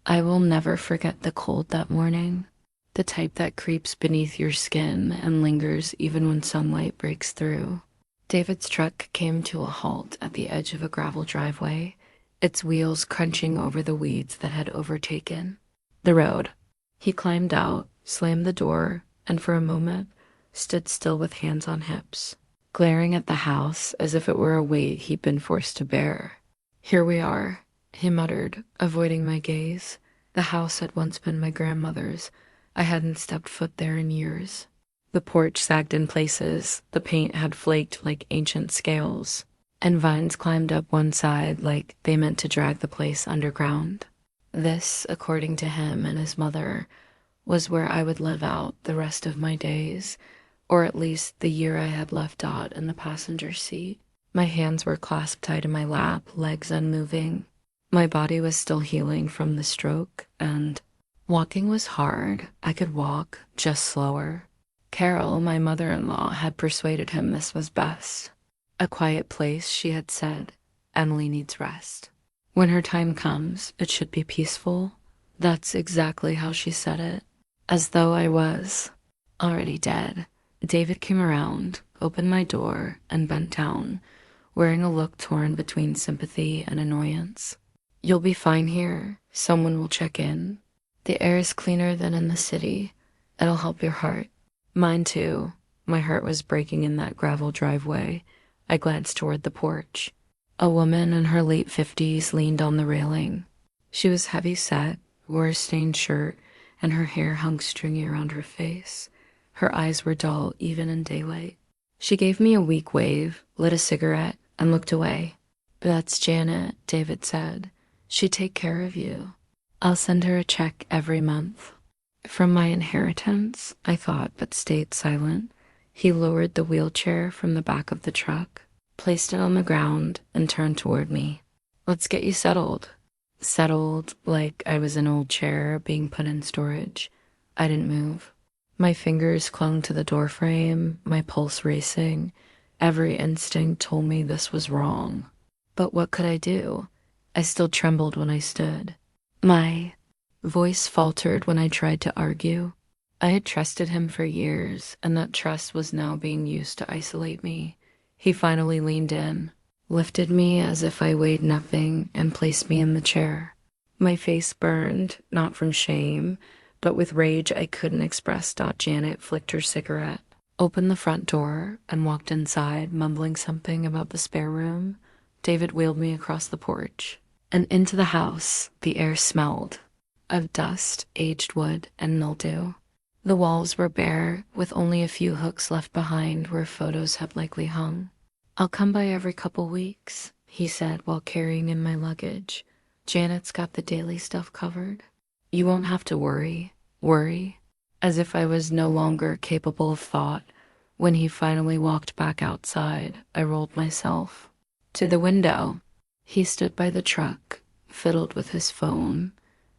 I will never forget the cold that morning, the type that creeps beneath your skin and lingers even when sunlight breaks through. David's truck came to a halt at the edge of a gravel driveway, its wheels crunching over the weeds that had overtaken the road. He climbed out, slammed the door, and for a moment stood still with hands on hips, glaring at the house as if it were a weight he'd been forced to bear. "Here we are," he muttered, avoiding my gaze. The house had once been my grandmother's. I hadn't stepped foot there in years. The porch sagged in places, the paint had flaked like ancient scales, and vines climbed up one side like they meant to drag the place underground. This, according to him and his mother, was where I would live out the rest of my days, or at least the year I had left Dot in the passenger seat. My hands were clasped tight in my lap, legs unmoving. My body was still healing from the stroke, and walking was hard. I could walk, just slower. Carol, my mother-in-law, had persuaded him this was best. A quiet place, she had said. Emily needs rest. When her time comes, it should be peaceful. That's exactly how she said it. As though I was already dead. David came around, opened my door, and bent down, wearing a look torn between sympathy and annoyance. "You'll be fine here. Someone will check in. The air is cleaner than in the city. It'll help your heart." Mine too. My heart was breaking in that gravel driveway. I glanced toward the porch. A woman in her late 50s leaned on the railing. She was heavy-set, wore a stained shirt, and her hair hung stringy around her face. Her eyes were dull even in daylight. She gave me a weak wave, lit a cigarette, and looked away. "That's Janet," David said. "She'd take care of you. I'll send her a check every month." From my inheritance, I thought, but stayed silent. He lowered the wheelchair from the back of the truck, placed it on the ground, and turned toward me. "Let's get you settled." Settled like I was an old chair being put in storage. I didn't move. My fingers clung to the doorframe, my pulse racing. Every instinct told me this was wrong. But what could I do? I still trembled when I stood. My voice faltered when I tried to argue. I had trusted him for years, and that trust was now being used to isolate me. He finally leaned in, lifted me as if I weighed nothing, and placed me in the chair. My face burned, not from shame, but with rage I couldn't express. Janet flicked her cigarette, opened the front door, and walked inside, mumbling something about the spare room. David wheeled me across the porch and into the house. The air smelled of dust, aged wood, and mildew. The walls were bare, with only a few hooks left behind where photos had likely hung. "I'll come by every couple weeks," he said while carrying in my luggage. "Janet's got the daily stuff covered. You won't have to worry." As if I was no longer capable of thought. When he finally walked back outside, I rolled myself to the window. He stood by the truck, fiddled with his phone,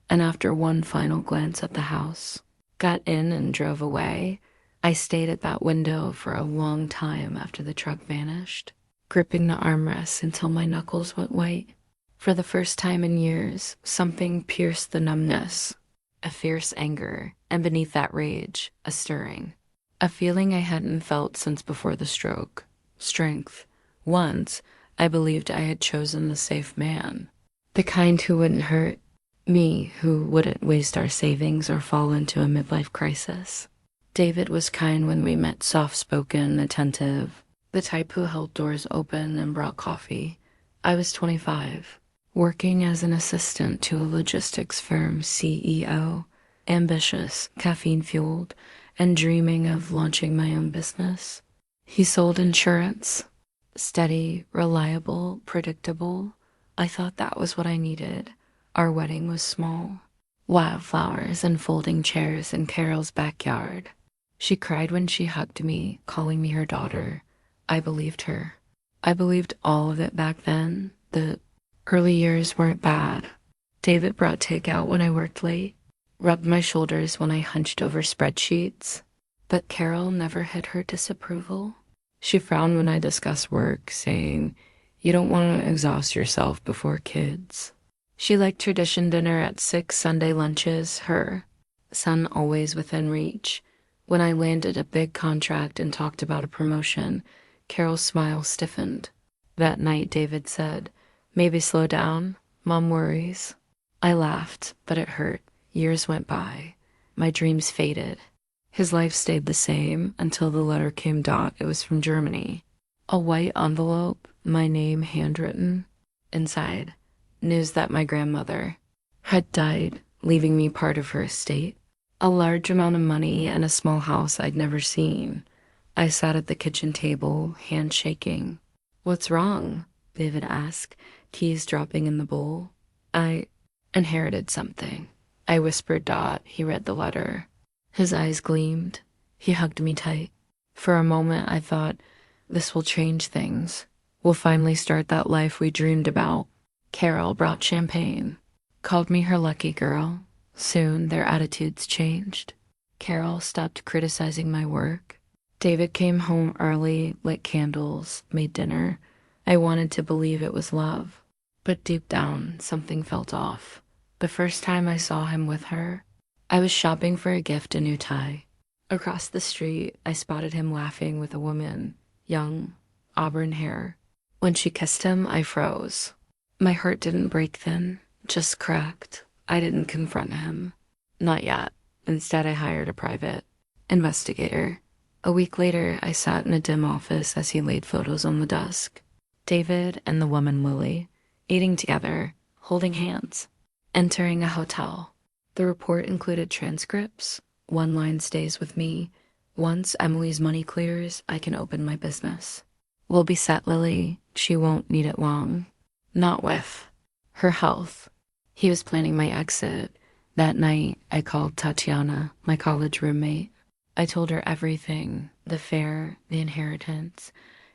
and after one final glance at the house, got in and drove away. I stayed at that window for a long time after the truck vanished, gripping the armrests until my knuckles went white. For the first time in years, something pierced the numbness, a fierce anger, and beneath that rage, a stirring. A feeling I hadn't felt since before the stroke. Strength. Once, I believed I had chosen the safe man, the kind who wouldn't hurt me, who wouldn't waste our savings or fall into a midlife crisis. David was kind when we met, soft-spoken, attentive, the type who held doors open and brought coffee. I was 25, working as an assistant to a logistics firm CEO, ambitious, caffeine-fueled, and dreaming of launching my own business. He sold insurance. Steady, reliable, predictable. I thought that was what I needed. Our wedding was small. Wildflowers and folding chairs in Carol's backyard. She cried when she hugged me, calling me her daughter. I believed her. I believed all of it back then. The early years weren't bad. David brought takeout when I worked late, rubbed my shoulders when I hunched over spreadsheets. But Carol never hid her disapproval. She frowned when I discussed work, saying, "You don't want to exhaust yourself before kids." She liked tradition dinner at 6 Sunday lunches, her son always within reach. When I landed a big contract and talked about a promotion, Carol's smile stiffened. That night, David said, "Maybe slow down. Mom worries." I laughed, but it hurt. Years went by. My dreams faded. His life stayed the same until the letter came. It was from Germany. A white envelope, my name handwritten. Inside, news that my grandmother had died, leaving me part of her estate. A large amount of money and a small house I'd never seen. I sat at the kitchen table, hand shaking. "What's wrong?" David asked, teas dropping in the bowl. "I inherited something," I whispered. He read the letter. His eyes gleamed. He hugged me tight. For a moment, I thought, this will change things. We'll finally start that life we dreamed about. Carol brought champagne, called me her lucky girl. Soon, their attitudes changed. Carol stopped criticizing my work. David came home early, lit candles, made dinner. I wanted to believe it was love. But deep down, something felt off. The first time I saw him with her, I was shopping for a gift, a new tie. Across the street, I spotted him laughing with a woman, young, auburn hair. When she kissed him, I froze. My heart didn't break then, just cracked. I didn't confront him. Not yet. Instead, I hired a private investigator. A week later, I sat in a dim office as he laid photos on the desk. David and the woman Lily, eating together, holding hands, entering a hotel. The report included transcripts. One line stays with me. "Once Emily's money clears, I can open my business. We'll be set, Lily. She won't need it long." Not with her health. He was planning my exit. That night, I called Tatiana, my college roommate. I told her everything, the fare, the inheritance,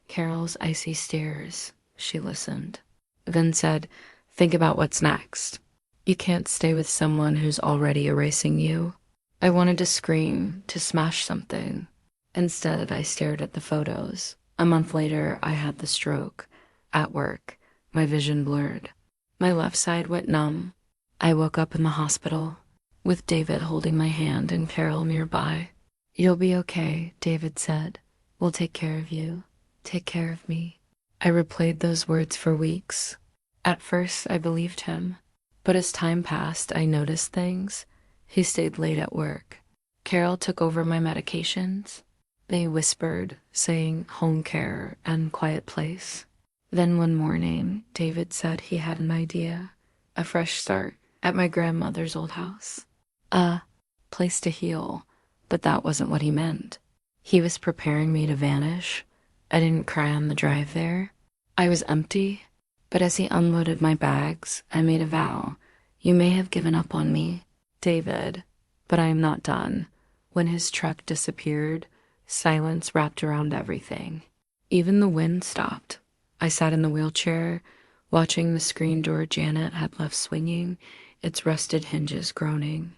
Carol's icy stares. She listened, then said, "Think about what's next. You can't stay with someone who's already erasing you." I wanted to scream, to smash something. Instead, I stared at the photos. A month later, I had the stroke. At work, my vision blurred. My left side went numb. I woke up in the hospital, with David holding my hand and Carol nearby. "You'll be okay," David said. "We'll take care of you. Take care of me." I replayed those words for weeks. At first, I believed him. But as time passed, I noticed things. He stayed late at work. Carol took over my medications. They whispered, saying home care and quiet place. Then one morning, David said he had an idea. A fresh start at my grandmother's old house. A place to heal. But that wasn't what he meant. He was preparing me to vanish. I didn't cry on the drive there. I was empty. But as he unloaded my bags, I made a vow. "You may have given up on me, David, but I am not done." When his truck disappeared, silence wrapped around everything. Even the wind stopped. I sat in the wheelchair, watching the screen door Janet had left swinging, its rusted hinges groaning.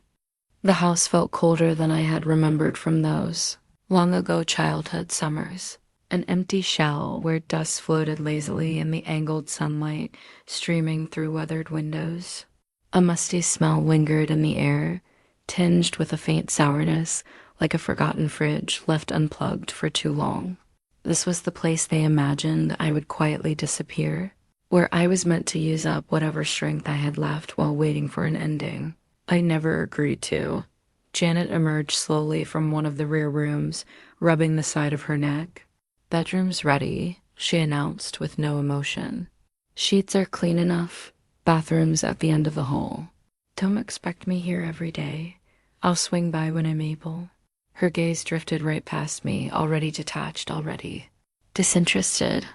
The house felt colder than I had remembered from those long ago childhood summers. An empty shell where dust floated lazily in the angled sunlight streaming through weathered windows. A musty smell lingered in the air, tinged with a faint sourness, like a forgotten fridge left unplugged for too long. This was the place they imagined I would quietly disappear, where I was meant to use up whatever strength I had left while waiting for an ending. I never agreed to. Janet emerged slowly from one of the rear rooms, rubbing the side of her neck. "Bedroom's ready," she announced with no emotion. "Sheets are clean enough. Bathroom's at the end of the hall. Don't expect me here every day. I'll swing by when I'm able." Her gaze drifted right past me, already detached, already disinterested.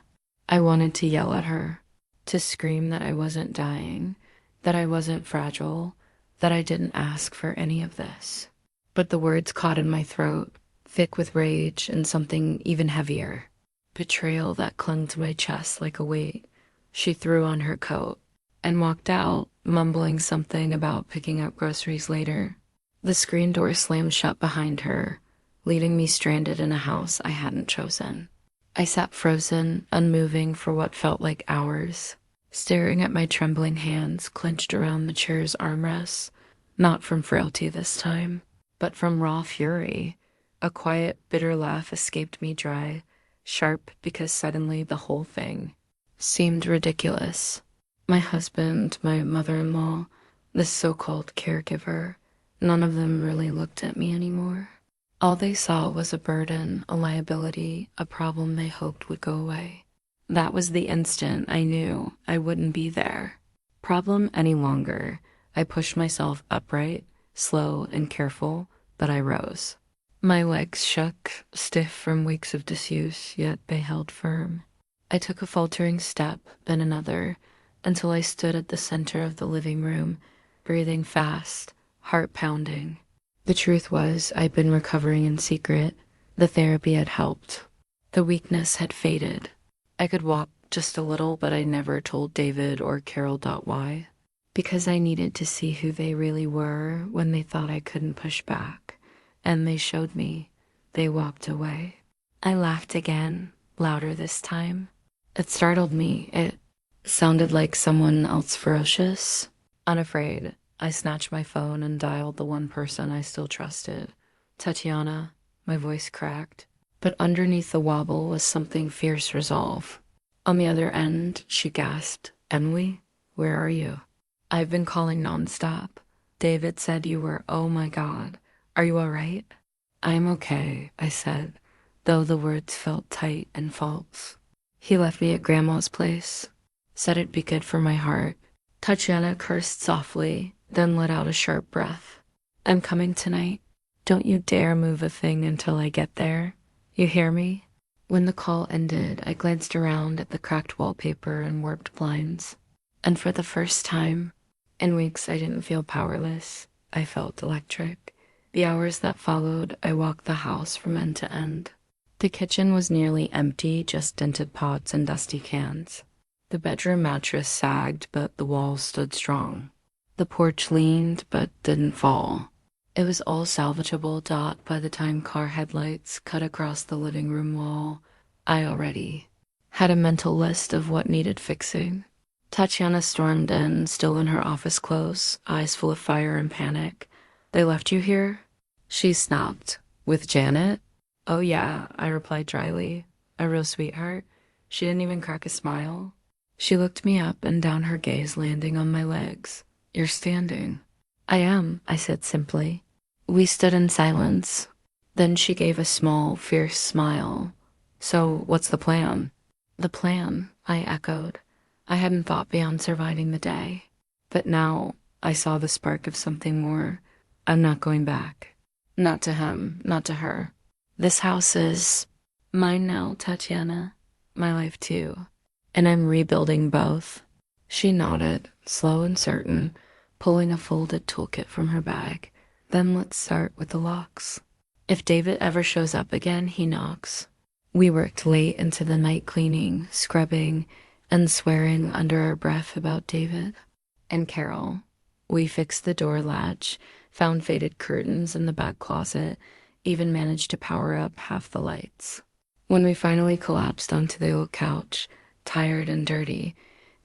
I wanted to yell at her, to scream that I wasn't dying, that I wasn't fragile, that I didn't ask for any of this. But the words caught in my throat, thick with rage and something even heavier. Betrayal that clung to my chest like a weight. She threw on her coat and walked out, mumbling something about picking up groceries later. The screen door slammed shut behind her, leaving me stranded in a house I hadn't chosen. I sat frozen, unmoving for what felt like hours. staring at my trembling hands clenched around the chair's armrests, not from frailty this time, but from raw fury. A quiet, bitter laugh escaped me dry, sharp because suddenly the whole thing seemed ridiculous. My husband, my mother-in-law, this so-called caregiver, none of them really looked at me anymore. All they saw was a burden, a liability, a problem they hoped would go away. That was the instant I knew I wouldn't be their problem any longer. I pushed myself upright, slow and careful, but I rose. My legs shook, stiff from weeks of disuse, yet they held firm. I took a faltering step, then another, until I stood at the center of the living room, breathing fast, heart pounding. The truth was, I'd been recovering in secret. The therapy had helped. The weakness had faded. I could walk just a little, but I never told David or Carol why. Because I needed to see who they really were when they thought I couldn't push back. And they showed me. They walked away. I laughed again, louder this time. It startled me. It sounded like someone else ferocious. Unafraid, I snatched my phone and dialed the one person I still trusted. Tatiana. My voice cracked. But underneath the wobble was something fierce resolve. On the other end, she gasped, "Emily, where are you? I've been calling nonstop. David said you were, oh my God. Are you all right?" "I'm okay," I said, though the words felt tight and false. "He left me at Grandma's place. Said it'd be good for my heart." Tatiana cursed softly, then let out a sharp breath. "I'm coming tonight. Don't you dare move a thing until I get there. You hear me?" When the call ended, I glanced around at the cracked wallpaper and warped blinds. And for the first time in weeks, I didn't feel powerless. I felt electric. The hours that followed, I walked the house from end to end. The kitchen was nearly empty, just dented pots and dusty cans. The bedroom mattress sagged, but the walls stood strong. The porch leaned, but didn't fall. It was all salvageable. By the time car headlights cut across the living room wall, I already had a mental list of what needed fixing. Tatiana stormed in, still in her office clothes, eyes full of fire and panic. "They left you here?" She snapped. "With Janet?" "Oh yeah," I replied dryly. "A real sweetheart." She didn't even crack a smile. She looked me up and down, her gaze landing on my legs. "You're standing." "I am," I said simply. We stood in silence. Then she gave a small, fierce smile. "So, what's the plan?" "The plan," I echoed. I hadn't thought beyond surviving the day. But now I saw the spark of something more. I'm not going back. Not to him, not to her. This house is mine now, Tatiana. My life too. And I'm rebuilding both. She nodded, slow and certain, pulling a folded toolkit from her bag. "Then let's start with the locks. If David ever shows up again, he knocks." We worked late into the night cleaning, scrubbing, and swearing under our breath about David and Carol. We fixed the door latch, found faded curtains in the back closet, even managed to power up half the lights. When we finally collapsed onto the old couch, tired and dirty,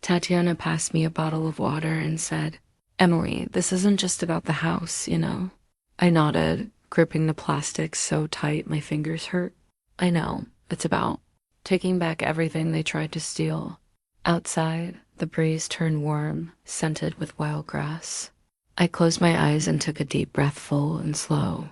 Tatiana passed me a bottle of water and said, "Emily, this isn't just about the house, you know." I nodded, gripping the plastic so tight my fingers hurt. "I know. It's about taking back everything they tried to steal." Outside, the breeze turned warm, scented with wild grass. I closed my eyes and took a deep breath, full and slow.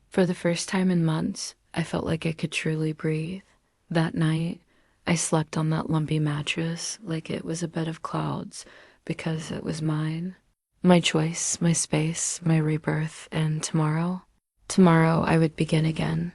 For the first time in months, I felt like I could truly breathe. That night, I slept on that lumpy mattress like it was a bed of clouds, because it was mine. My choice, my space, my rebirth, and tomorrow I would begin again.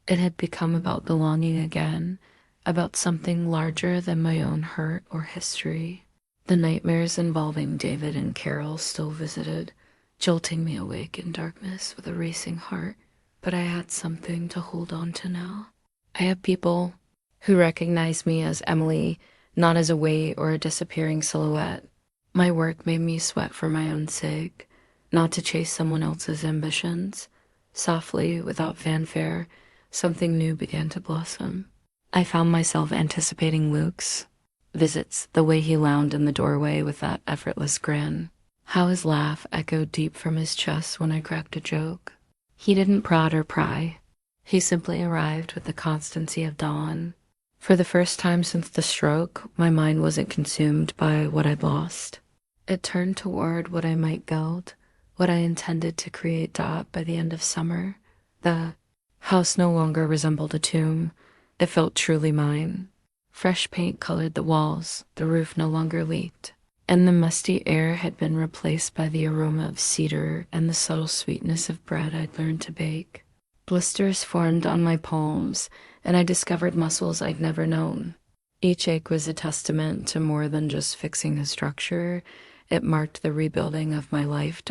It had become about belonging again, about something larger than my own hurt or history. The nightmares involving David and Carol still visited, jolting me awake in darkness with a racing heart. But I had something to hold on to now. I had people who recognized me as Emily, not as a weight or a disappearing silhouette. My work made me sweat for my own sake, not to chase someone else's ambitions. Softly, without fanfare, something new began to blossom. I found myself anticipating Luke's. Visits, the way he lounged in the doorway with that effortless grin. How his laugh echoed deep from his chest when I cracked a joke. He didn't prod or pry. He simply arrived with the constancy of dawn. For the first time since the stroke, my mind wasn't consumed by what I'd lost. It turned toward what I might build, what I intended to create. By the end of summer, the house no longer resembled a tomb. It felt truly mine. Fresh paint colored the walls, the roof no longer leaked, and the musty air had been replaced by the aroma of cedar and the subtle sweetness of bread I'd learned to bake. Blisters formed on my palms, and I discovered muscles I'd never known. Each ache was a testament to more than just fixing a structure. It marked the rebuilding of my life.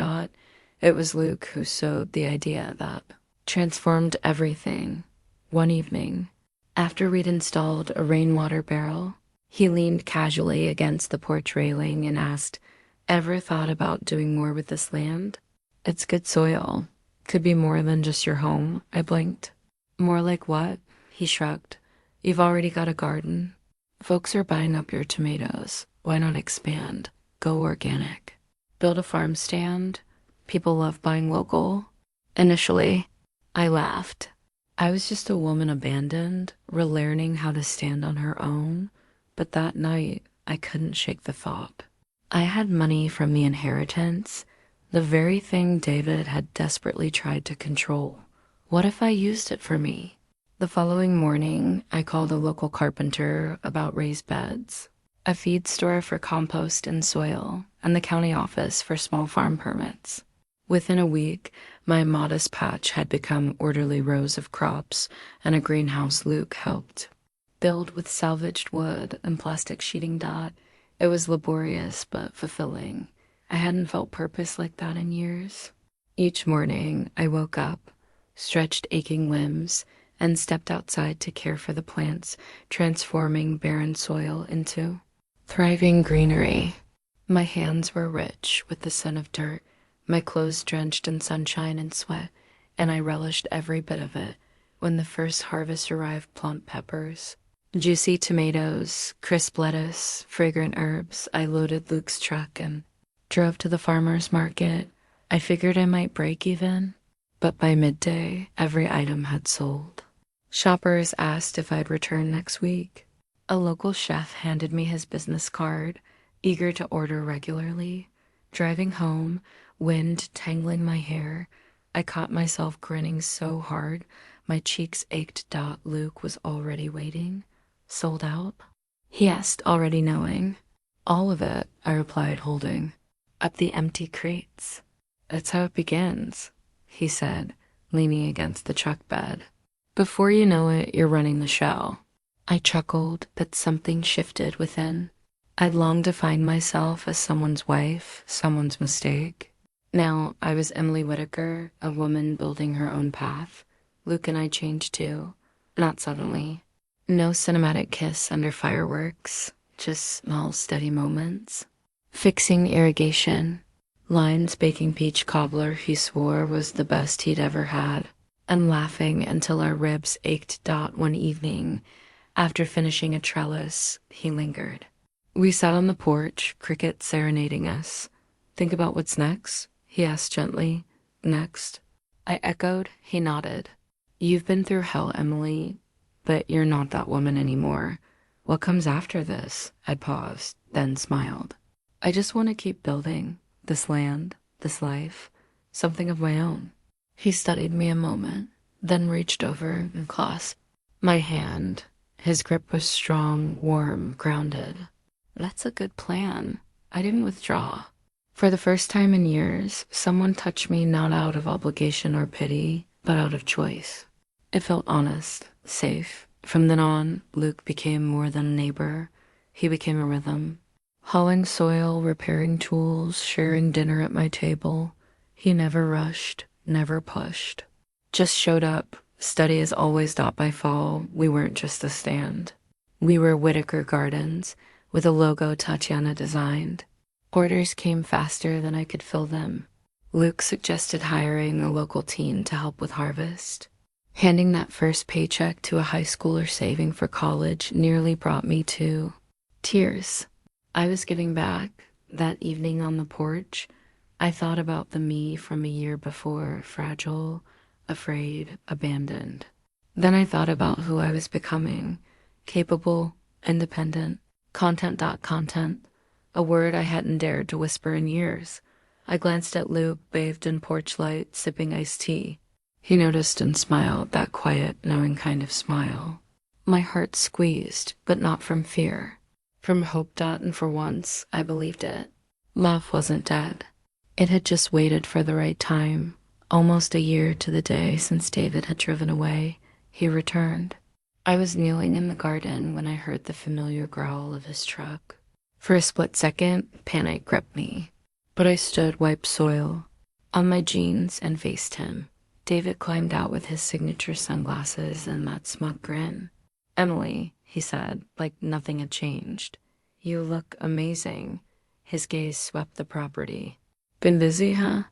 It was Luke who sowed the idea that transformed everything. One evening, after we'd installed a rainwater barrel, he leaned casually against the porch railing and asked, "Ever thought about doing more with this land? It's good soil. Could be more than just your home." I blinked. "More like what?" He shrugged. "You've already got a garden. Folks are buying up your tomatoes. Why not expand? Go organic. Build a farm stand. People love buying local." Initially, I laughed. I was just a woman abandoned, relearning how to stand on her own. But that night, I couldn't shake the thought. I had money from the inheritance, the very thing David had desperately tried to control. What if I used it for me? The following morning, I called a local carpenter about raised beds, a feed store for compost and soil, and the county office for small farm permits. Within a week, my modest patch had become orderly rows of crops and a greenhouse Luke helped build with salvaged wood and plastic sheeting. It was laborious but fulfilling. I hadn't felt purpose like that in years. Each morning, I woke up, stretched aching limbs, and stepped outside to care for the plants, transforming barren soil into thriving greenery. My hands were rich with the scent of dirt, my clothes drenched in sunshine and sweat, and I relished every bit of it. When the first harvest arrived, plump peppers, juicy tomatoes, crisp lettuce, fragrant herbs, I loaded Luke's truck and drove to the farmer's market. I figured I might break even, but by midday, every item had sold. Shoppers asked if I'd return next week. A local chef handed me his business card, eager to order regularly. Driving home, wind tangling my hair, I caught myself grinning so hard my cheeks ached. Luke was already waiting. "Sold out?" he asked, already knowing. "All of it," I replied, holding up the empty crates. "That's how it begins," he said, leaning against the truck bed. "Before you know it, you're running the show." I chuckled, but something shifted within. I'd longed to find myself as someone's wife, someone's mistake. Now I was Emily Whitaker, a woman building her own path. Luke and I changed too, not suddenly. No cinematic kiss under fireworks, just small, steady moments. Fixing irrigation, Lyons baking peach cobbler he swore was the best he'd ever had, and laughing until our ribs ached. One evening, after finishing a trellis, he lingered. We sat on the porch, crickets serenading us. "Think about what's next?" he asked gently. "Next?" I echoed. He nodded. "You've been through hell, Emily, but you're not that woman anymore. What comes after this?" I paused, then smiled. "I just want to keep building this land, this life, something of my own." He studied me a moment, then reached over and clasped my hand. His grip was strong, warm, grounded. "That's a good plan." I didn't withdraw. For the first time in years, someone touched me not out of obligation or pity, but out of choice. It felt honest, safe. From then on, Luke became more than a neighbor. He became a rhythm. Hauling soil, repairing tools, sharing dinner at my table. He never rushed, never pushed. Just showed up, steady as always. By fall, we weren't just a stand. We were Whitaker Gardens, with a logo Tatiana designed. Orders came faster than I could fill them. Luke suggested hiring a local teen to help with harvest. Handing that first paycheck to a high schooler saving for college nearly brought me to Tears. I was giving back. That evening on the porch, I thought about the me from a year before, fragile, afraid, abandoned. Then I thought about who I was becoming, capable, independent, content, a word I hadn't dared to whisper in years. I glanced at Luke, bathed in porch light, sipping iced tea. He noticed and smiled, that quiet, knowing kind of smile. My heart squeezed, but not from fear. From hope. And for once, I believed it. Love wasn't dead. It had just waited for the right time. Almost a year to the day since David had driven away, he returned. I was kneeling in the garden when I heard the familiar growl of his truck. For a split second, panic gripped me. But I stood, wiped soil on my jeans, and faced him. David climbed out with his signature sunglasses and that smug grin. "Emily," he said, like nothing had changed. "You look amazing." His gaze swept the property. "Been busy, huh?"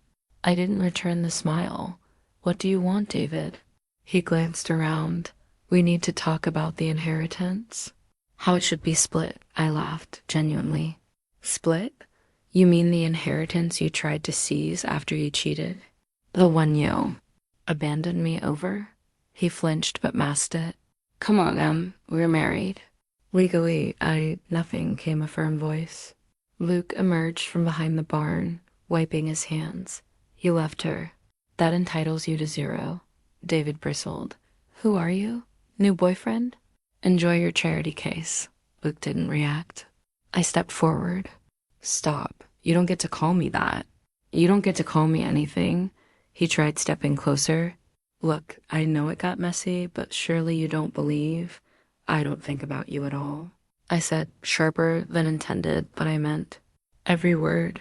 I didn't return the smile. "What do you want, David?" He glanced around. "We need to talk about the inheritance." "How it should be split," I laughed, genuinely. "Split? You mean the inheritance you tried to seize after you cheated? The one you abandoned me over?" He flinched but masked it. "Come on, Em, we're married." "Legally, nothing," came a firm voice. Luke emerged from behind the barn, wiping his hands. "You left her. That entitles you to 0. David bristled. "Who are you? New boyfriend?" "Enjoy your charity case." Luke didn't react. I stepped forward. "Stop. You don't get to call me that. You don't get to call me anything." He tried stepping closer. "Look, I know it got messy, but surely you don't believe I don't think about you at all." I said, sharper than intended, but I meant every word.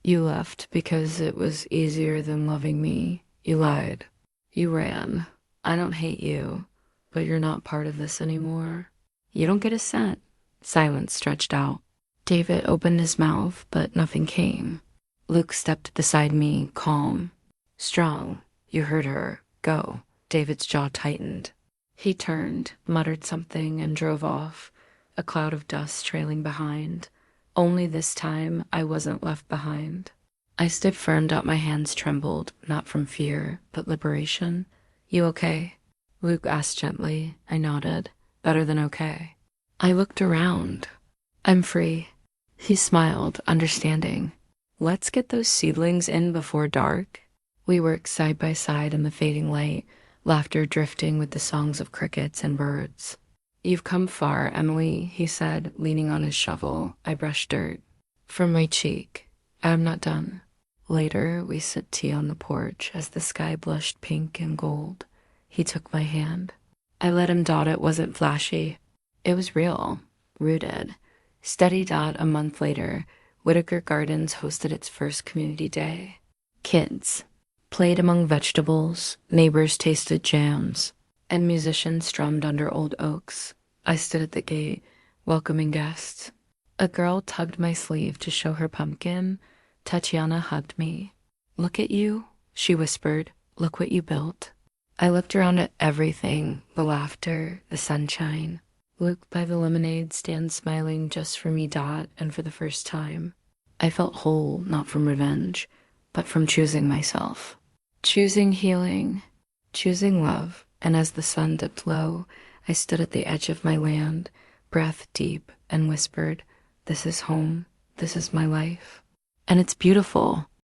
"You left because it was easier than loving me. You lied. You ran. I don't hate you, but you're not part of this anymore. You don't get a cent." Silence stretched out. David opened his mouth, but nothing came. Luke stepped beside me, calm. "Strong. You heard her. Go." David's jaw tightened. He turned, muttered something, and drove off, a cloud of dust trailing behind. Only this time, I wasn't left behind. I stood firm, but my hands trembled, not from fear, but liberation. "You okay?" Luke asked gently. I nodded. "Better than okay." I looked around. "I'm free." He smiled, understanding. "Let's get those seedlings in before dark." We worked side by side in the fading light, laughter drifting with the songs of crickets and birds. "You've come far, Emily," he said, leaning on his shovel. I brushed dirt from my cheek. "I'm not done." Later, we sipped tea on the porch as the sky blushed pink and gold. He took my hand. I let him. It wasn't flashy. It was real, rooted. Steady. A month later, Whitaker Gardens hosted its first community day. Kids played among vegetables, neighbors tasted jams, and musicians strummed under old oaks. I stood at the gate, welcoming guests. A girl tugged my sleeve to show her pumpkin. Tatiana hugged me. "Look at you," she whispered. "Look what you built." I looked around at everything, the laughter, the sunshine. Luke by the lemonade stand smiling just for me. And for the first time, I felt whole, not from revenge, but from choosing myself. Choosing healing, choosing love. And as the sun dipped low, I stood at the edge of my land, breath deep, and whispered, "This is home. This is my life." And it's beautiful.